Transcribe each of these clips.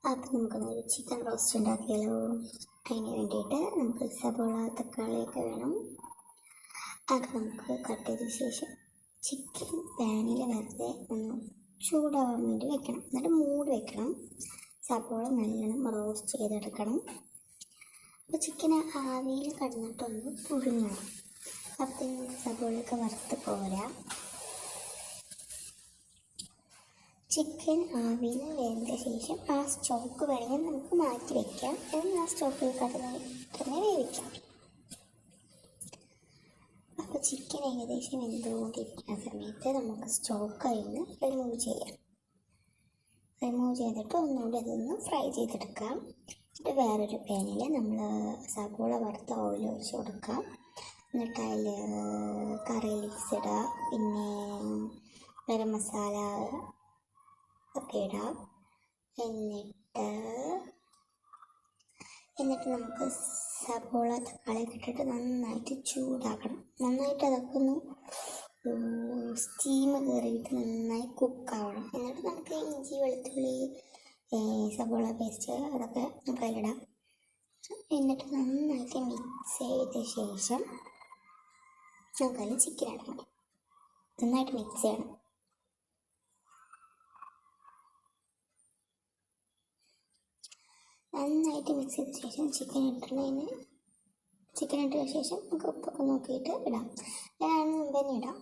അപ്പം നമുക്കൊന്നൊരു chicken roast ഉണ്ടാക്കിയാലോ. അതിന് വേണ്ടിയിട്ട് നമുക്ക് സബോള തക്കാളിയൊക്കെ വേണം. അത് നമുക്ക് കട്ട് ചെയ്ത ശേഷം ചിക്കൻ പാനിൽ വെറുതെ ഒന്ന് ചൂടാവാൻ വേണ്ടി വെക്കണം. എന്നിട്ട് മൂടി വെക്കണം. സബോള നല്ലോണം റോസ്റ്റ് ചെയ്തെടുക്കണം. അപ്പോൾ ചിക്കൻ ആവിയിൽ കിടന്നിട്ടൊന്ന് പുഴുങ്ങണം. അപ്പം സബോളയൊക്കെ വറുത്ത് പോരാ. ചിക്കൻ ആവിയിൽ വെന്ത ശേഷം ആ സ്റ്റോക്ക് വേണമെങ്കിൽ നമുക്ക് മാറ്റി വയ്ക്കാം. എന്നാൽ ആ സ്റ്റോക്കിൽ കിടന്ന് തന്നെ വേവിക്കാം. അപ്പോൾ ചിക്കൻ ഏകദേശം വെന്തുകൊണ്ടിരിക്കുന്ന സമയത്ത് നമുക്ക് സ്റ്റോക്ക് കഴിഞ്ഞ് റിമൂവ് ചെയ്യാം. റിമൂവ് ചെയ്തിട്ട് ഒന്നുകൂടി അതൊന്ന് ഫ്രൈ ചെയ്തെടുക്കാം. എന്നിട്ട് വേറൊരു പാനിൽ നമ്മൾ സബോള വറുത്ത ഓയിൽ ഒഴിച്ച് കൊടുക്കാം. എന്നിട്ട് അതിൽ കറി ലീവ്സ് ഇടുക, പിന്നെ ഗരം മസാല ഒക്കെ ഇടാം. എന്നിട്ട് നമുക്ക് സബോള തക്കാളി ഇട്ടിട്ട് നന്നായിട്ട് ചൂടാക്കണം. നന്നായിട്ട് അതൊക്കെ ഒന്ന് സ്റ്റീം കയറിയിട്ട് നന്നായി കുക്കാവണം. എന്നിട്ട് നമുക്ക് ഇഞ്ചി വെളുത്തുള്ളി സബോള പേസ്റ്റ് അതൊക്കെ നമുക്ക് അതിലിടാം. എന്നിട്ട് നന്നായിട്ട് മിക്സ് ചെയ്ത ശേഷം നമുക്കതിൽ ചിക്കൻ ഇടണം. നന്നായിട്ട് മിക്സ് ചെയ്യണം. നന്നായിട്ട് മിക്സ് ചെയ്ത ശേഷം ചിക്കൻ ഇട്ട ശേഷം നമുക്ക് ഉപ്പൊക്കെ നോക്കിയിട്ട് ഇടാം. അതിന് മുമ്പ് തന്നെ ഇടാം.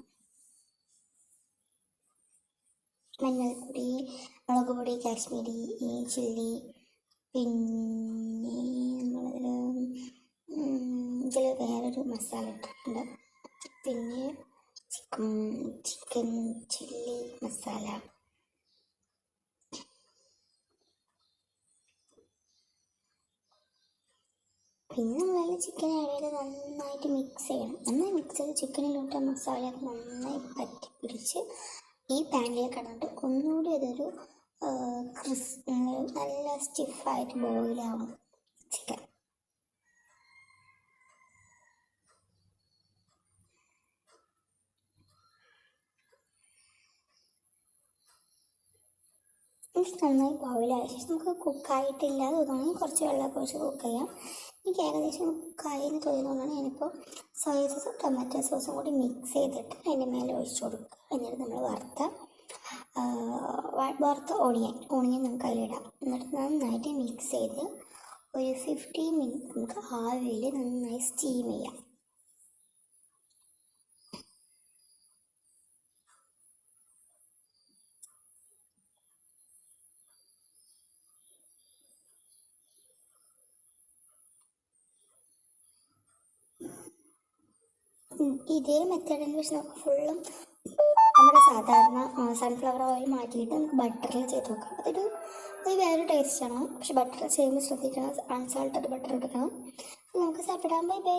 മഞ്ഞൾപ്പൊടി, മുളക് പൊടി, കാശ്മീരി ചില്ലി, പിന്നെ ഇതിൽ വേറൊരു മസാല ഇട്ടിട്ടുണ്ട്. പിന്നെ ചിക്കൻ ചില്ലി മസാല. പിന്നെ നമ്മളതിൽ ചിക്കൻ ആഡ് ചെയ്ത് നന്നായിട്ട് മിക്സ് ചെയ്യണം. നന്നായി മിക്സ് ചെയ്ത് ചിക്കനിലോട്ട് മസാലയൊക്കെ നന്നായി പറ്റി പിടിച്ച് ഈ പാനിൽ കിടന്നിട്ട് ഒന്നുകൂടി അതൊരു നല്ല സ്റ്റിഫായിട്ട് ബോയിലാവണം ചിക്കൻ. നന്നായി ബോയിലായ ശേഷം നമുക്ക് കുക്കായിട്ടില്ലാതെ തോന്നുകയാണെങ്കിൽ കുറച്ച് വെള്ളമൊക്കെ ഒഴിച്ച് കുക്ക് ചെയ്യാം. എനിക്ക് ഏകദേശം കുക്കായെന്ന് തോന്നുന്നതുകൊണ്ടാണ് ഞാനിപ്പോൾ സോയ സോസും ടൊമാറ്റോ സോസും കൂടി മിക്സ് ചെയ്തിട്ട് അതിൻ്റെ മേലെ ഒഴിച്ച് കൊടുക്കുക. എന്നിട്ട് നമ്മൾ വറുത്ത ഓണിയൻ നമുക്ക് അതിലിടാം. എന്നിട്ട് നന്നായിട്ട് മിക്സ് ചെയ്ത് ഒരു 15 മിനിറ്റ് നമുക്ക് ആവിയിൽ നന്നായി സ്റ്റീം ചെയ്യാം. ഇതേ മെത്തേഡിൽ വെച്ച് നമുക്ക് ഫുള്ളും നമ്മുടെ സാധാരണ സൺഫ്ലവർ ഓയിൽ മാറ്റിയിട്ട് നമുക്ക് ബട്ടറിൽ ചെയ്ത് നോക്കാം. അത് വേറെ ടേസ്റ്റാണ്. പക്ഷെ ബട്ടർ ചെയ്യുമ്പോൾ ശ്രദ്ധിക്കണം, അൺസാൾട്ടഡ് ബട്ടർ എടുക്കണം. നമുക്ക് സാപ്പിടാൻ ബൈ ബൈ.